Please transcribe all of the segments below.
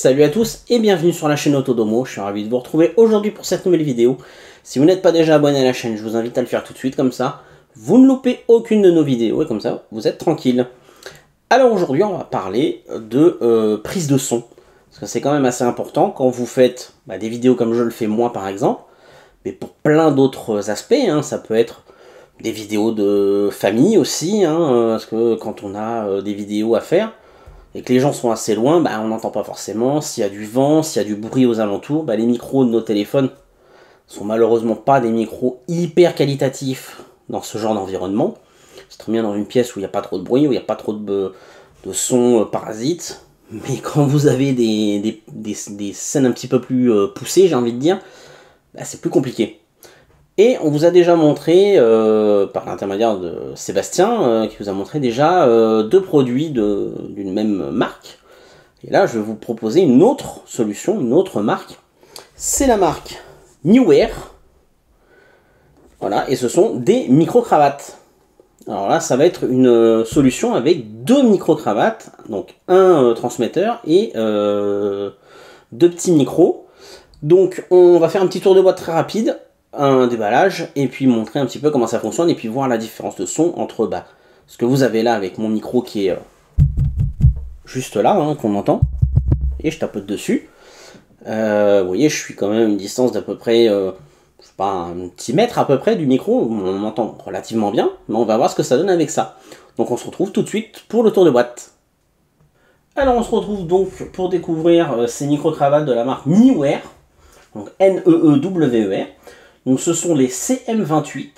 Salut à tous et bienvenue sur la chaîne Autodomo, je suis ravi de vous retrouver aujourd'hui pour cette nouvelle vidéo. Si vous n'êtes pas déjà abonné à la chaîne, je vous invite à le faire tout de suite, comme ça vous ne loupez aucune de nos vidéos et comme ça vous êtes tranquille. Alors aujourd'hui on va parler de prise de son, parce que c'est quand même assez important quand vous faites des vidéos comme je le fais moi par exemple, mais pour plein d'autres aspects, ça peut être des vidéos de famille aussi, parce que quand on a des vidéos à faire, et que les gens sont assez loin, on n'entend pas forcément. S'il y a du vent, s'il y a du bruit aux alentours, les micros de nos téléphones sont malheureusement pas des micros hyper qualitatifs dans ce genre d'environnement. C'est très bien dans une pièce où il n'y a pas trop de bruit, où il n'y a pas trop de sons parasites. Mais quand vous avez des scènes un petit peu plus poussées, j'ai envie de dire, c'est plus compliqué. Et on vous a déjà montré, par l'intermédiaire de Sébastien, qui vous a montré déjà deux produits d'une même marque. Et là, je vais vous proposer une autre solution, une autre marque. C'est la marque Neewer. Voilà, et ce sont des micro-cravates. Alors là, ça va être une solution avec deux micro-cravates, donc un transmetteur et deux petits micros. Donc on va faire un petit tour de boîte très rapide, un déballage, et puis montrer un petit peu comment ça fonctionne, et puis voir la différence de son entre ce que vous avez là avec mon micro qui est juste là, qu'on entend, et je tapote dessus. Vous voyez, je suis quand même à une distance d'à peu près, je sais pas, un petit mètre à peu près du micro, on m'entend relativement bien, mais on va voir ce que ça donne avec ça. Donc on se retrouve tout de suite pour le tour de boîte. Alors on se retrouve donc pour découvrir ces micro-cravates de la marque Neewer, donc N-E-E-W-E-R. Donc ce sont les CM28.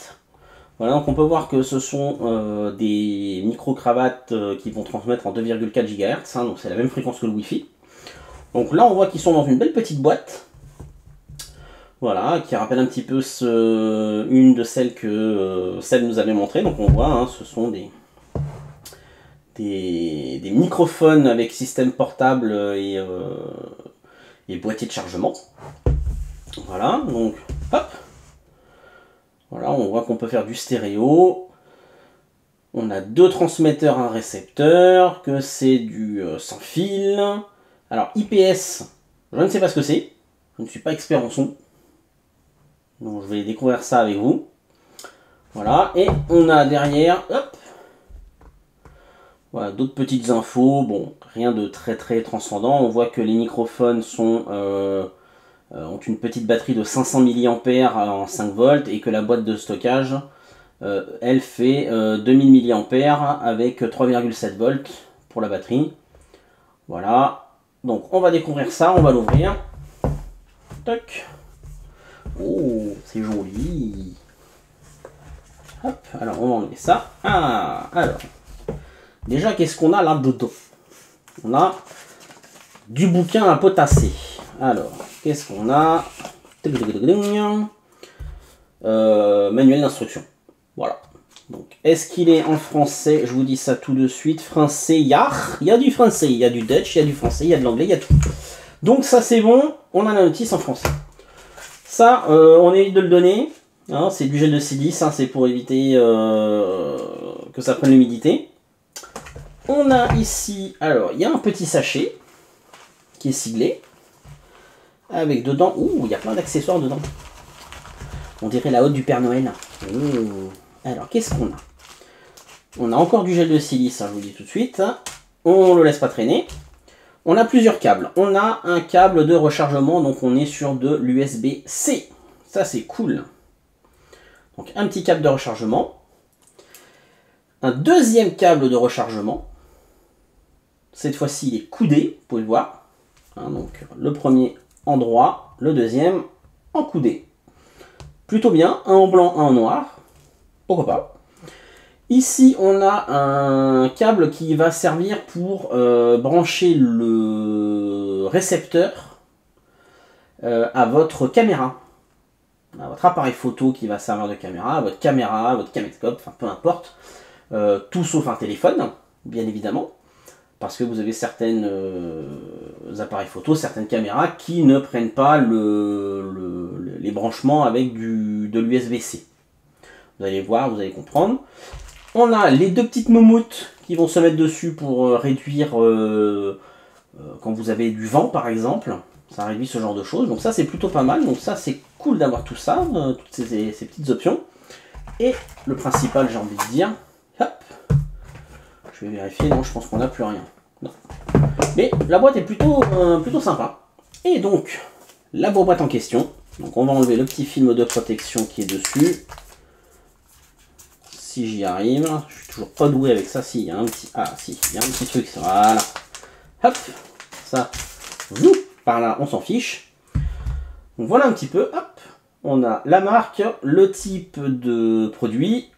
Voilà, donc on peut voir que ce sont des micro-cravates qui vont transmettre en 2,4 GHz, donc c'est la même fréquence que le Wi-Fi. Donc là on voit qu'ils sont dans une belle petite boîte. Voilà, qui rappelle un petit peu une de celles que celle nous avait montré. Donc on voit, ce sont des microphones avec système portable et boîtier de chargement. Voilà, donc hop. Voilà, on voit qu'on peut faire du stéréo. On a deux transmetteurs, un récepteur, que c'est du sans fil. Alors IPS, je ne sais pas ce que c'est. Je ne suis pas expert en son. Donc je vais découvrir ça avec vous. Voilà, et on a derrière, hop, voilà, d'autres petites infos. Bon, rien de très transcendant. On voit que les microphones ont une petite batterie de 500 mAh en 5 volts et que la boîte de stockage, elle fait 2000 mAh avec 3,7 volts pour la batterie. Voilà, donc on va découvrir ça, on va l'ouvrir. Toc. Oh, c'est joli. Hop, alors on va enlever ça. Ah, alors, déjà qu'est-ce qu'on a là-dedans? On a du bouquin à potasser. Alors, qu'est-ce qu'on a? Manuel d'instruction. Voilà. Donc, est-ce qu'il est en français? Je vous dis ça tout de suite. Français, il y a du français, il y a du Dutch, il y a du français, il y a de l'anglais, il y a tout. Donc ça c'est bon, on a la notice en français. Ça, on évite de le donner. C'est du gel de silice, c'est pour éviter que ça prenne l'humidité. On a ici, alors, il y a un petit sachet qui est siglé. Avec dedans, il y a plein d'accessoires dedans. On dirait la hotte du Père Noël. Alors, qu'est-ce qu'on a? On a encore du gel de silice, je vous dis tout de suite. On ne le laisse pas traîner. On a plusieurs câbles. On a un câble de rechargement, donc on est sur de l'USB-C. Ça, c'est cool. Donc, un petit câble de rechargement. Un deuxième câble de rechargement. Cette fois-ci, il est coudé, vous pouvez le voir. Donc, le premier endroit, le deuxième en coudé. Plutôt bien, un en blanc, un en noir. Pourquoi pas. Ici, on a un câble qui va servir pour brancher le récepteur à votre caméra. À votre appareil photo qui va servir de caméra, à votre caméscope, enfin peu importe. Tout sauf un téléphone, bien évidemment. Parce que vous avez certaines appareils photo, certaines caméras qui ne prennent pas les branchements avec de l'USB-C. Vous allez voir, vous allez comprendre. On a les deux petites moumoutes qui vont se mettre dessus pour réduire quand vous avez du vent par exemple, ça réduit ce genre de choses. Donc ça c'est plutôt pas mal, donc ça c'est cool d'avoir tout ça, toutes ces petites options. Et le principal, j'ai envie de dire, hop, je vais vérifier, non je pense qu'on n'a plus rien. Non. Mais la boîte est plutôt sympa. Et donc, la boîte en question, donc on va enlever le petit film de protection qui est dessus. Si j'y arrive, je suis toujours pas doué avec ça, si, il y a un petit, si, il y a un petit truc, voilà. Hop, ça, par là, on s'en fiche. Donc voilà un petit peu, hop, on a la marque, le type de produit,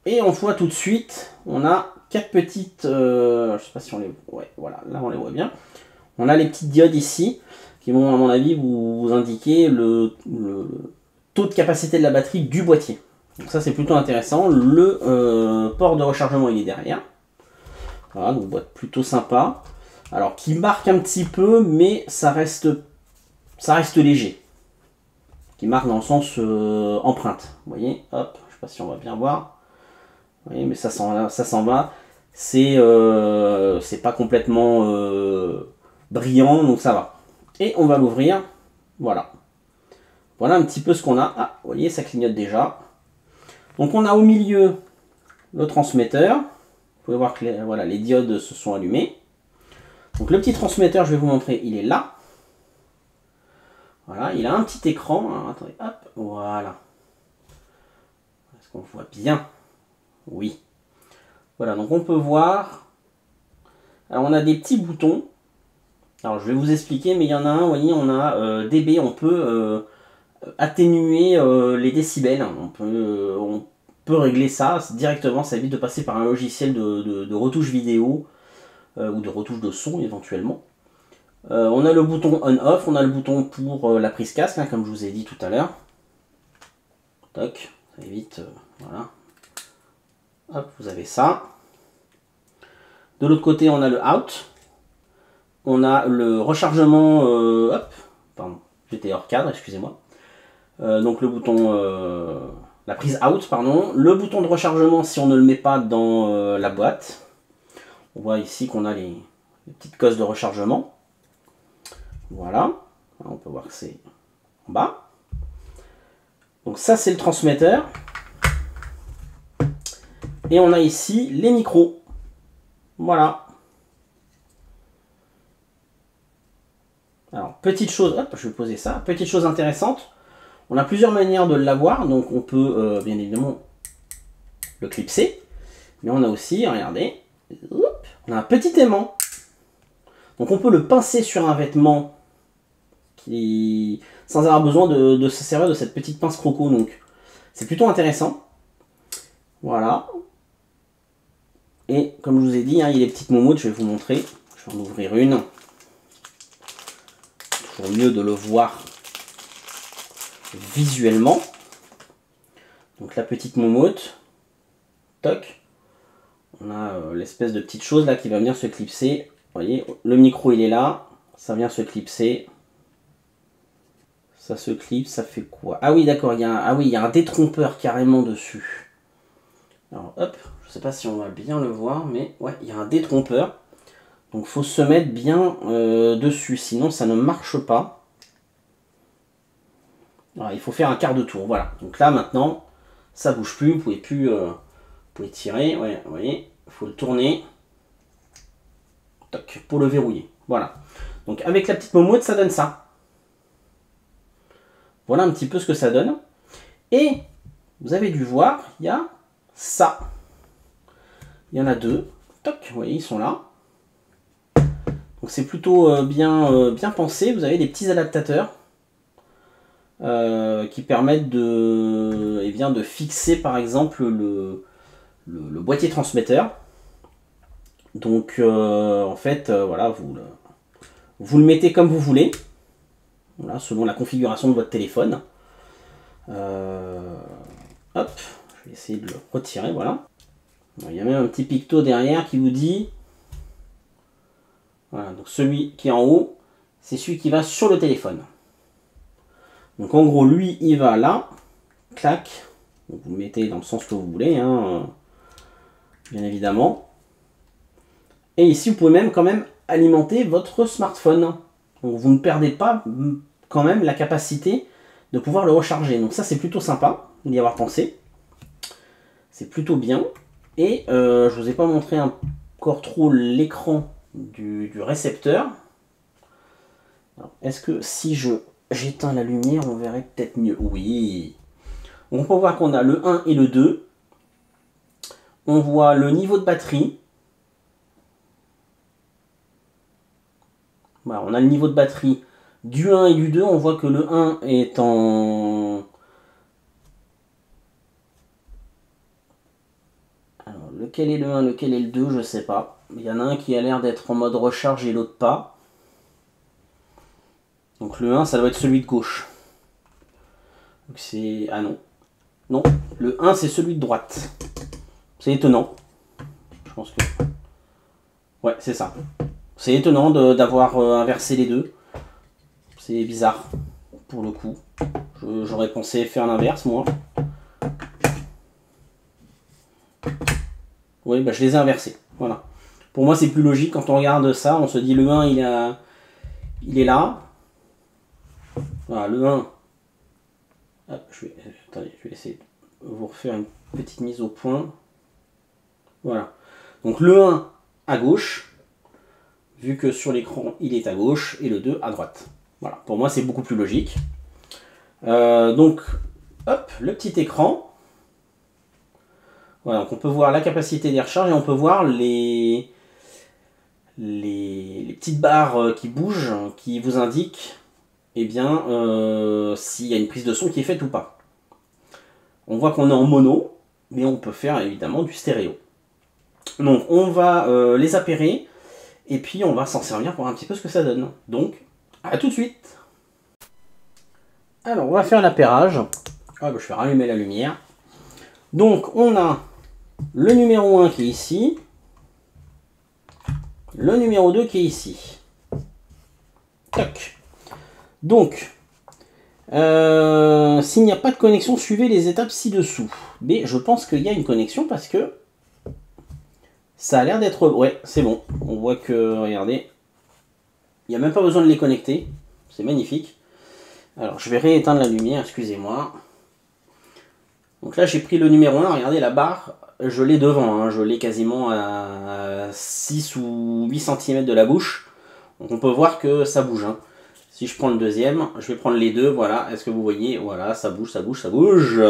et on voit tout de suite, on a 4 petites, je sais pas si on les, ouais, voilà, là on les voit bien. On a les petites diodes ici, qui vont à mon avis vous indiquer le taux de capacité de la batterie du boîtier. Donc ça c'est plutôt intéressant. Le port de rechargement il est derrière. Voilà, donc boîte plutôt sympa. Alors qui marque un petit peu, mais ça reste léger. Qui marque dans le sens empreinte. Vous voyez, hop, je sais pas si on va bien voir. Vous voyez, mais ça s'en va. C'est pas complètement brillant, donc ça va. Et on va l'ouvrir. Voilà. Voilà un petit peu ce qu'on a. Ah, vous voyez, ça clignote déjà. Donc on a au milieu le transmetteur. Vous pouvez voir que voilà, les diodes se sont allumées. Donc le petit transmetteur, je vais vous montrer, il est là. Voilà, il a un petit écran. Alors, attendez, hop, voilà. Est-ce qu'on voit bien? Oui. Voilà, donc on peut voir. Alors on a des petits boutons. Alors je vais vous expliquer, mais il y en a un, vous voyez, on a dB, on peut atténuer les décibels. On peut régler ça directement, ça évite de passer par un logiciel de retouche vidéo ou de retouche de son éventuellement. On a le bouton on-off, on a le bouton pour la prise casque, hein, comme je vous ai dit tout à l'heure. Toc, ça évite, voilà. Hop, vous avez ça. De l'autre côté, on a le out. On a le rechargement, hop, pardon, j'étais hors cadre, excusez-moi. Donc le bouton, la prise out, pardon. Le bouton de rechargement si on ne le met pas dans la boîte. On voit ici qu'on a les petites cosses de rechargement. Voilà, on peut voir que c'est en bas. Donc ça c'est le transmetteur. Et on a ici les micros. Voilà. Alors, petite chose, hop, je vais poser ça. Petite chose intéressante, on a plusieurs manières de l'avoir. Donc, on peut bien évidemment le clipser. Mais on a aussi, regardez, hop, on a un petit aimant. Donc, on peut le pincer sur un vêtement sans avoir besoin de se servir de cette petite pince croco. Donc, c'est plutôt intéressant. Voilà. Et comme je vous ai dit, hein, il y a les petites moumoutes, je vais vous montrer. Je vais en ouvrir une. Toujours mieux de le voir visuellement. Donc la petite moumoute. Toc. On a l'espèce de petite chose là qui va venir se clipser. Vous voyez, le micro il est là. Ça vient se clipser. Ça se clipse, ça fait quoi? Ah oui, d'accord, il y a un détrompeur carrément dessus. Alors hop, je sais pas si on va bien le voir, mais ouais, il y a un détrompeur. Donc faut se mettre bien dessus, sinon ça ne marche pas. Alors, il faut faire un quart de tour, voilà. Donc là maintenant, ça bouge plus, vous pouvez plus, vous pouvez tirer, ouais, vous voyez, il faut le tourner. Toc, pour le verrouiller, voilà. Donc avec la petite momotte, ça donne ça. Voilà un petit peu ce que ça donne. Et vous avez dû voir, il y a ça. Il y en a deux. Toc, vous voyez, ils sont là. Donc c'est plutôt bien pensé. Vous avez des petits adaptateurs qui permettent de fixer par exemple le boîtier transmetteur. Donc en fait, voilà, vous le mettez comme vous voulez. Voilà, selon la configuration de votre téléphone. Hop, je vais essayer de le retirer, voilà. Il y a même un petit picto derrière qui vous dit... Voilà, donc celui qui est en haut, c'est celui qui va sur le téléphone. Donc en gros, lui, il va là, clac. Donc vous le mettez dans le sens que vous voulez, hein, bien évidemment. Et ici, vous pouvez même quand même alimenter votre smartphone. Donc vous ne perdez pas quand même la capacité de pouvoir le recharger. Donc ça c'est plutôt sympa d'y avoir pensé. C'est plutôt bien. Et je vous ai pas montré encore trop l'écran du récepteur. Est-ce que si j'éteins la lumière, on verrait peut-être mieux? Oui. On peut voir qu'on a le 1 et le 2. On voit le niveau de batterie. Voilà, on a le niveau de batterie du 1 et du 2. On voit que le 1 est en... Alors, lequel est le 1, lequel est le 2, je ne sais pas. Il y en a un qui a l'air d'être en mode recharge et l'autre pas. Donc le 1, ça doit être celui de gauche. Donc c'est... Ah non. Non, le 1, c'est celui de droite. C'est étonnant. Je pense que... Ouais, c'est ça. C'est étonnant d'avoir inversé les deux. C'est bizarre, pour le coup. J'aurais pensé faire l'inverse, moi. Oui, bah, je les ai inversés. Voilà. Pour moi, c'est plus logique. Quand on regarde ça, on se dit le 1, il est là. Voilà, le 1. Hop, attendez, je vais essayer de vous refaire une petite mise au point. Voilà. Donc le 1 à gauche, vu que sur l'écran il est à gauche, et le 2 à droite. Voilà, pour moi c'est beaucoup plus logique. Donc, hop, le petit écran. Voilà, donc on peut voir la capacité des recharges et on peut voir les petites barres qui bougent, qui vous indiquent eh bien, s'il y a une prise de son qui est faite ou pas. On voit qu'on est en mono, mais on peut faire évidemment du stéréo. Donc on va les appairer, et puis on va s'en servir pour voir un petit peu ce que ça donne. Donc, à tout de suite. Alors, on va faire l'appairage. Ah, bah, je vais rallumer la lumière. Donc, on a le numéro 1 qui est ici, le numéro 2 qui est ici. Toc. Donc, s'il n'y a pas de connexion, suivez les étapes ci-dessous. Mais je pense qu'il y a une connexion parce que ça a l'air d'être... Ouais, c'est bon. On voit que, regardez, il n'y a même pas besoin de les connecter. C'est magnifique. Alors, je vais rééteindre la lumière, excusez-moi. Donc là, j'ai pris le numéro 1. Regardez, la barre, je l'ai devant. Hein, je l'ai quasiment à 6 ou 8 cm de la bouche. Donc on peut voir que ça bouge. Hein. Si je prends le deuxième, je vais prendre les deux, voilà, est-ce que vous voyez? Voilà, ça bouge, ça bouge, ça bouge.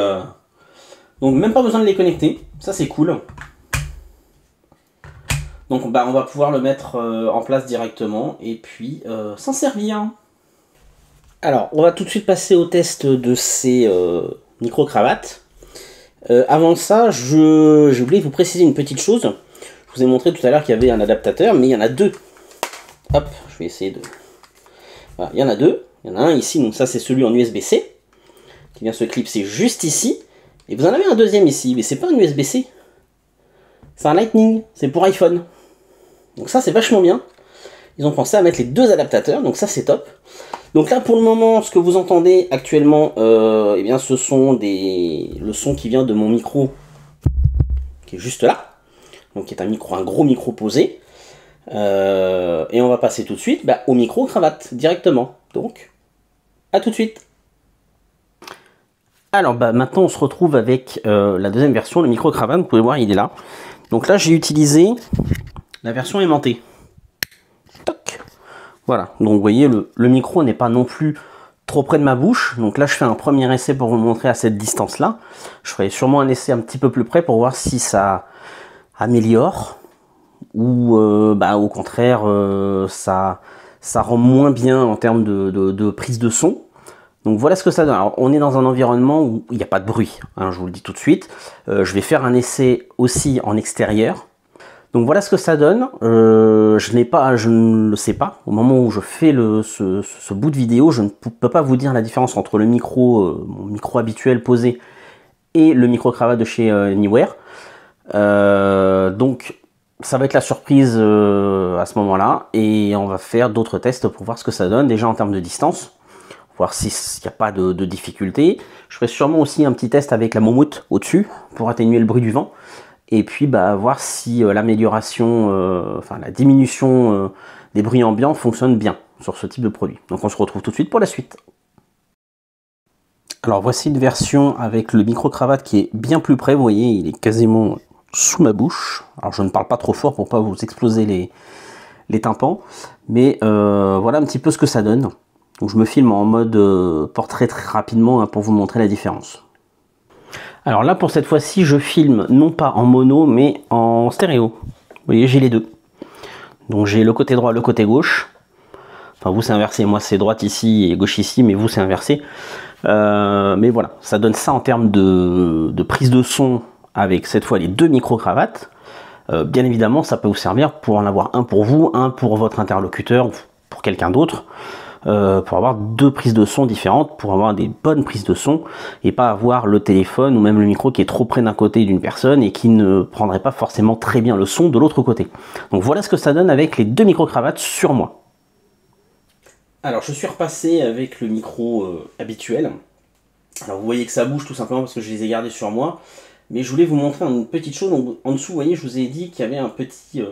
Donc même pas besoin de les connecter, ça c'est cool. Donc bah, on va pouvoir le mettre en place directement et puis s'en servir. Alors, on va tout de suite passer au test de ces micro-cravates. Avant ça, j'ai oublié de vous préciser une petite chose. Je vous ai montré tout à l'heure qu'il y avait un adaptateur, mais il y en a deux. Hop, je vais essayer de... Voilà, il y en a deux. Il y en a un ici, donc ça c'est celui en USB-C, qui vient se clipser juste ici. Et vous en avez un deuxième ici, mais c'est pas un USB-C. C'est un Lightning, c'est pour iPhone. Donc ça c'est vachement bien. Ils ont pensé à mettre les deux adaptateurs, donc ça c'est top. Donc là pour le moment, ce que vous entendez actuellement, eh bien, ce sont le son qui vient de mon micro, qui est juste là. Donc qui est un gros micro posé. Et on va passer tout de suite au micro-cravate directement. Donc, à tout de suite. Alors maintenant on se retrouve avec la deuxième version, le micro-cravate. Vous pouvez voir, il est là. Donc là j'ai utilisé la version aimantée. Toc. Voilà, donc vous voyez le micro n'est pas non plus trop près de ma bouche. Donc là je fais un premier essai pour vous montrer à cette distance là. Je ferai sûrement un essai un petit peu plus près pour voir si ça améliore ou au contraire ça rend moins bien en termes de prise de son. Donc voilà ce que ça donne. Alors on est dans un environnement où il n'y a pas de bruit, hein, je vous le dis tout de suite. Je vais faire un essai aussi en extérieur. Donc voilà ce que ça donne. Je ne le sais pas. Au moment où je fais ce bout de vidéo, je ne peux pas vous dire la différence entre le micro, mon micro habituel posé, et le micro-cravate de chez Neewer. Donc ça va être la surprise à ce moment-là, et on va faire d'autres tests pour voir ce que ça donne, déjà en termes de distance, voir s'il n'y a pas de difficulté. Je ferai sûrement aussi un petit test avec la moumoute au-dessus, pour atténuer le bruit du vent, et puis voir si l'amélioration, enfin la diminution les bruits ambiants fonctionnent bien sur ce type de produit. Donc on se retrouve tout de suite pour la suite. Alors voici une version avec le micro-cravate qui est bien plus près, vous voyez, il est quasiment sous ma bouche. Alors je ne parle pas trop fort pour pas vous exploser les tympans, mais voilà un petit peu ce que ça donne. Donc je me filme en mode portrait très rapidement hein, pour vous montrer la différence. Alors là pour cette fois-ci je filme non pas en mono mais en stéréo. Vous voyez j'ai les deux. Donc j'ai le côté droit, le côté gauche. Enfin vous c'est inversé, moi c'est droite ici et gauche ici, mais vous c'est inversé. Mais voilà, ça donne ça en termes de prise de son avec cette fois les deux micro-cravates. Bien évidemment, ça peut vous servir pour en avoir un pour vous, un pour votre interlocuteur, pour quelqu'un d'autre, pour avoir deux prises de son différentes, pour avoir des bonnes prises de son et pas avoir le téléphone ou même le micro qui est trop près d'un côté d'une personne et qui ne prendrait pas forcément très bien le son de l'autre côté. Donc voilà ce que ça donne avec les deux micro-cravates sur moi. Alors je suis repassé avec le micro habituel. Alors vous voyez que ça bouge tout simplement parce que je les ai gardés sur moi. Mais je voulais vous montrer une petite chose. Donc, en dessous, vous voyez, je vous ai dit qu'il y avait un petit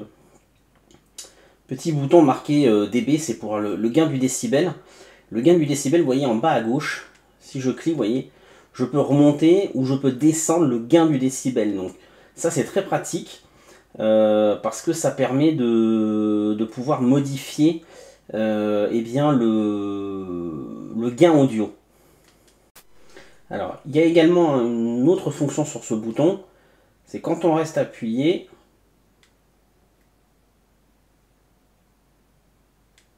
bouton marqué dB, c'est pour le gain du décibel. Le gain du décibel, vous voyez en bas à gauche, si je clique, vous voyez, je peux remonter ou je peux descendre le gain du décibel. Donc ça c'est très pratique parce que ça permet de pouvoir modifier eh bien, le gain audio. Alors, il y a également une autre fonction sur ce bouton, c'est quand on reste appuyé,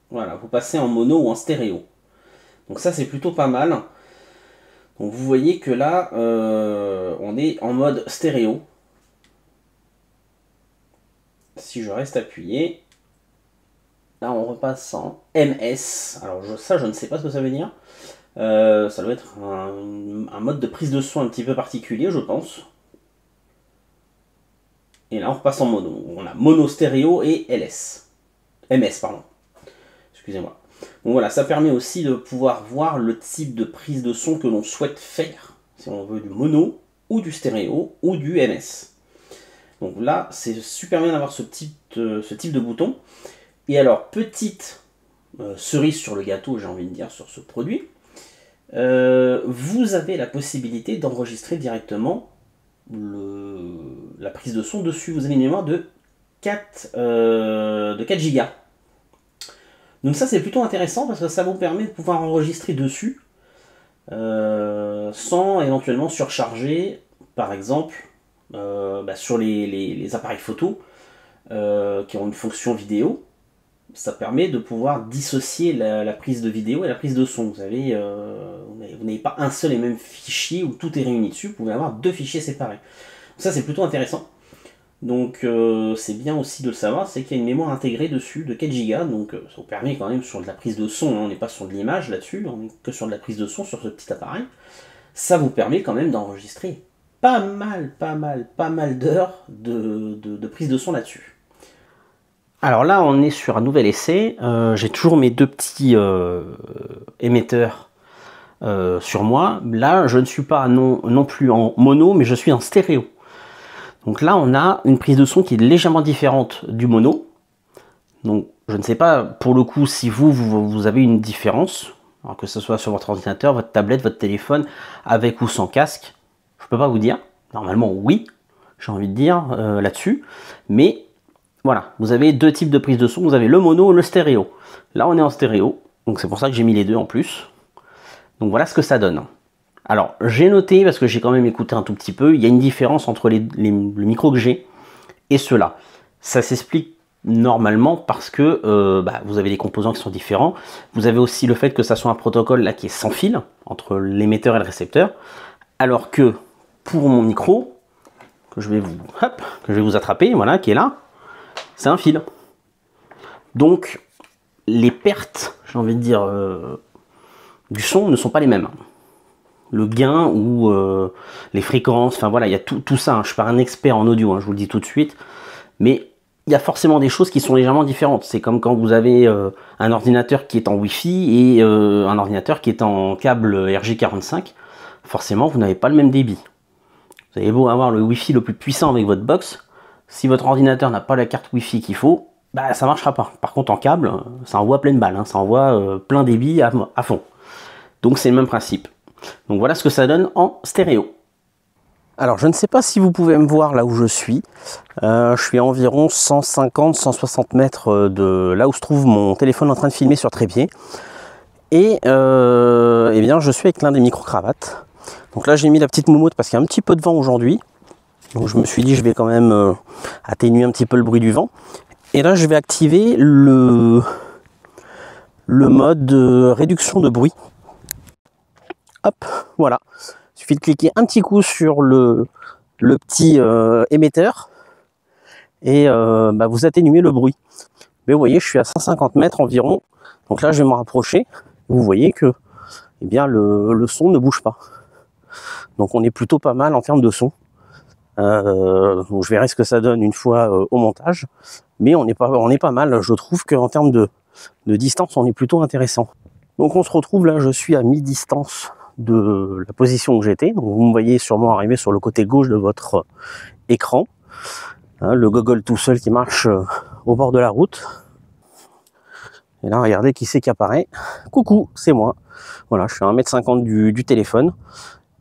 voilà, vous passez en mono ou en stéréo. Donc ça c'est plutôt pas mal. Donc vous voyez que là, on est en mode stéréo. Si je reste appuyé, là on repasse en MS. Alors ça je ne sais pas ce que ça veut dire. Ça doit être un mode de prise de son un petit peu particulier, je pense. Et là, on repasse en mono. On a mono stéréo et LS. MS, pardon. Excusez-moi. Donc voilà, ça permet aussi de pouvoir voir le type de prise de son que l'on souhaite faire. Si on veut du mono, ou du stéréo, ou du MS. Donc là, c'est super bien d'avoir ce type de bouton. Et alors, petite cerise sur le gâteau, j'ai envie de dire, sur ce produit. Vous avez la possibilité d'enregistrer directement la prise de son dessus. Vous avez une mémoire de 4 Go. Donc ça c'est plutôt intéressant parce que ça vous permet de pouvoir enregistrer dessus sans éventuellement surcharger, par exemple sur les appareils photo qui ont une fonction vidéo. Ça permet de pouvoir dissocier la prise de vidéo et la prise de son. Vous n'avez pas un seul et même fichier où tout est réuni dessus, vous pouvez avoir deux fichiers séparés. Ça c'est plutôt intéressant. Donc c'est bien aussi de le savoir, c'est qu'il y a une mémoire intégrée dessus de 4 Go, donc ça vous permet quand même sur de la prise de son, hein, on n'est pas sur de l'image là-dessus, on n'est que sur de la prise de son sur ce petit appareil. Ça vous permet quand même d'enregistrer pas mal d'heures de prise de son là-dessus. Alors là, on est sur un nouvel essai. J'ai toujours mes deux petits émetteurs sur moi. Là, je ne suis pas non plus en mono, mais je suis en stéréo. Donc là, on a une prise de son qui est légèrement différente du mono. Donc, je ne sais pas pour le coup si vous avez une différence, alors que ce soit sur votre ordinateur, votre tablette, votre téléphone, avec ou sans casque. Je ne peux pas vous dire. Normalement, oui, j'ai envie de dire là-dessus. Mais voilà, vous avez deux types de prise de son, vous avez le mono et le stéréo. Là on est en stéréo, donc c'est pour ça que j'ai mis les deux en plus. Donc voilà ce que ça donne. Alors j'ai noté, parce que j'ai quand même écouté un tout petit peu, il y a une différence entre le micro que j'ai et ceux-là. Ça s'explique normalement parce que vous avez des composants qui sont différents. Vous avez aussi le fait que ça soit un protocole là qui est sans fil, entre l'émetteur et le récepteur. Alors que pour mon micro, que je vais vous attraper, voilà, qui est là, c'est un fil. Donc les pertes, j'ai envie de dire, du son ne sont pas les mêmes. Le gain ou les fréquences, enfin voilà, il y a tout ça. Hein. Je ne suis pas un expert en audio, hein, je vous le dis tout de suite. Mais il y a forcément des choses qui sont légèrement différentes. C'est comme quand vous avez un ordinateur qui est en Wi-Fi et un ordinateur qui est en câble RJ45. Forcément, vous n'avez pas le même débit. Vous avez beau avoir le Wi-Fi le plus puissant avec votre box, si votre ordinateur n'a pas la carte Wi-Fi qu'il faut, bah ça marchera pas. Par contre en câble, ça envoie pleine balle, hein, ça envoie plein débit à fond. Donc c'est le même principe. Donc voilà ce que ça donne en stéréo. Alors je ne sais pas si vous pouvez me voir là où je suis. Je suis à environ 150-160 mètres de là où se trouve mon téléphone en train de filmer sur trépied. Et eh bien je suis avec l'un des micro-cravates. Donc là j'ai mis la petite moumoute parce qu'il y a un petit peu de vent aujourd'hui. Donc je me suis dit je vais quand même atténuer un petit peu le bruit du vent. Et là je vais activer le mode de réduction de bruit. Hop, voilà. Il suffit de cliquer un petit coup sur le petit émetteur et bah, vous atténuez le bruit. Mais vous voyez, je suis à 150 mètres environ. Donc là, je vais me rapprocher. Vous voyez que eh bien, le son ne bouge pas. Donc on est plutôt pas mal en termes de son. Donc je verrai ce que ça donne une fois au montage. Mais on est pas mal. Je trouve qu'en termes de distance, on est plutôt intéressant. Donc on se retrouve là, je suis à mi-distance de la position où j'étais. Donc vous me voyez sûrement arriver sur le côté gauche de votre écran. Hein, le goggle tout seul qui marche au bord de la route. Et là, regardez qui c'est qui apparaît. Coucou, c'est moi. Voilà, je suis à 1,50 m du téléphone.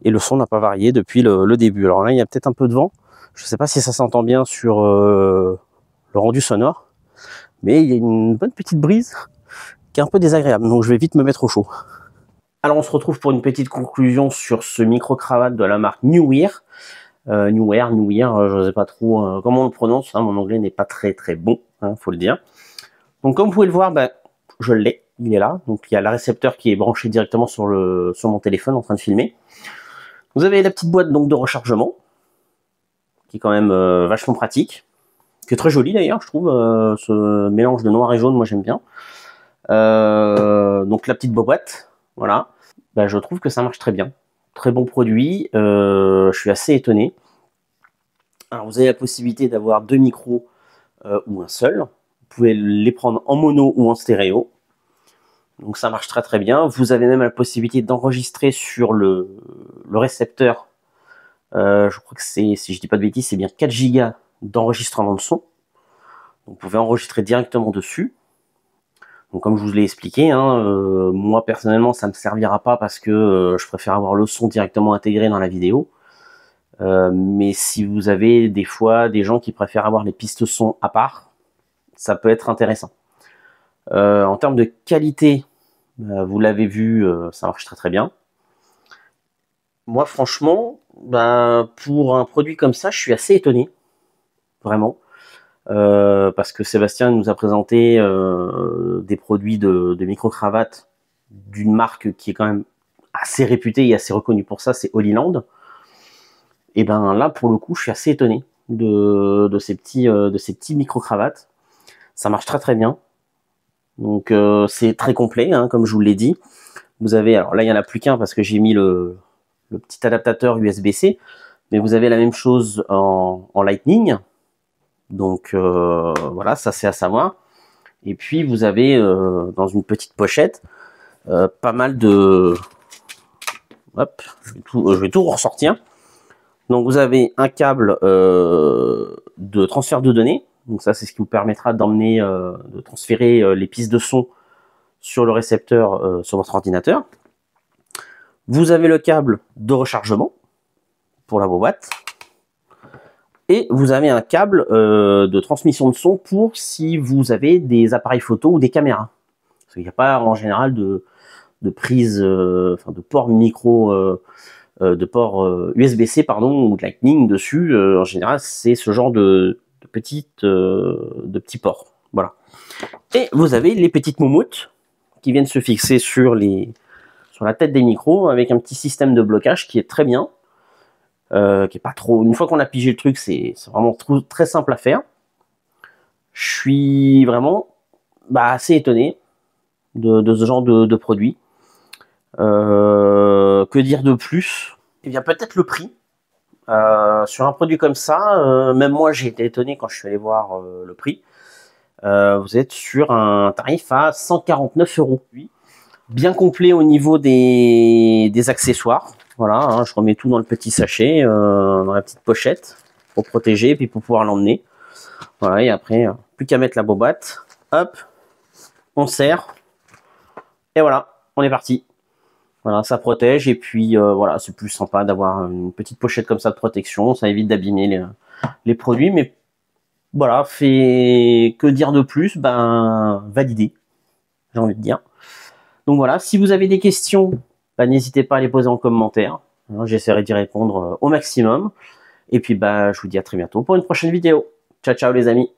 Et le son n'a pas varié depuis le début. Alors là, il y a peut-être un peu de vent. Je ne sais pas si ça s'entend bien sur le rendu sonore. Mais il y a une bonne petite brise qui est un peu désagréable. Donc je vais vite me mettre au chaud. Alors on se retrouve pour une petite conclusion sur ce micro-cravate de la marque Newear. Newear, je ne sais pas trop comment on le prononce, hein, mon anglais n'est pas très bon, hein, faut le dire. Donc comme vous pouvez le voir, ben, je l'ai, il est là. Donc il y a le récepteur qui est branché directement sur mon téléphone en train de filmer. Vous avez la petite boîte donc de rechargement, qui est quand même vachement pratique, qui est très jolie d'ailleurs, je trouve, ce mélange de noir et jaune, moi j'aime bien. Donc la petite boîte, voilà. Ben, je trouve que ça marche très bien. Très bon produit, je suis assez étonné. Alors vous avez la possibilité d'avoir deux micros ou un seul. Vous pouvez les prendre en mono ou en stéréo. Donc ça marche très bien. Vous avez même la possibilité d'enregistrer sur le récepteur. Je crois que c'est, si je dis pas de bêtises, c'est bien 4 Go d'enregistrement de son. Donc vous pouvez enregistrer directement dessus. Donc comme je vous l'ai expliqué, hein, moi personnellement ça ne me servira pas parce que je préfère avoir le son directement intégré dans la vidéo. Mais si vous avez des fois des gens qui préfèrent avoir les pistes son à part, ça peut être intéressant. En termes de qualité, vous l'avez vu, ça marche très bien. Moi franchement, pour un produit comme ça, je suis assez étonné, vraiment. Parce que Sébastien nous a présenté des produits de micro-cravate d'une marque qui est quand même assez réputée et assez reconnue pour ça, c'est Holyland. Et ben là, pour le coup, je suis assez étonné de ces petits micro-cravates. Ça marche très bien. Donc c'est très complet, hein, comme je vous l'ai dit. Vous avez, alors là, il n'y en a plus qu'un parce que j'ai mis le petit adaptateur USB-C, mais vous avez la même chose en Lightning. Donc voilà, ça c'est à savoir. Et puis vous avez dans une petite pochette pas mal de... Hop, je vais tout ressortir. Donc vous avez un câble de transfert de données. Donc ça c'est ce qui vous permettra d'emmener, de transférer les pistes de son sur le récepteur sur votre ordinateur. Vous avez le câble de rechargement pour la boîte. Et vous avez un câble de transmission de son pour si vous avez des appareils photo ou des caméras. Parce qu'il n'y a pas en général de prise, de port micro, de port USB-C pardon, ou de Lightning dessus. En général, c'est ce genre de petits ports. Voilà. Et vous avez les petites moumoutes qui viennent se fixer sur la tête des micros avec un petit système de blocage qui est très bien. Qui est pas trop. Une fois qu'on a pigé le truc, c'est vraiment très simple à faire. Je suis vraiment assez étonné de ce genre de produit. Que dire de plus? Eh bien, peut-être le prix. Sur un produit comme ça, même moi j'ai été étonné quand je suis allé voir le prix. Vous êtes sur un tarif à 149 €. Bien complet au niveau des accessoires. Voilà, hein, je remets tout dans le petit sachet, dans la petite pochette pour protéger et puis pour pouvoir l'emmener. Voilà, et après, plus qu'à mettre la bobette. Hop, on serre. Et voilà, on est parti. Voilà, ça protège. Et puis, voilà, c'est plus sympa d'avoir une petite pochette comme ça de protection. Ça évite d'abîmer les produits. Mais voilà, que dire de plus? Ben, validé, j'ai envie de dire. Donc voilà, si vous avez des questions, ben, n'hésitez pas à les poser en commentaire. J'essaierai d'y répondre au maximum. Et puis, bah, je vous dis à très bientôt pour une prochaine vidéo. Ciao, ciao les amis.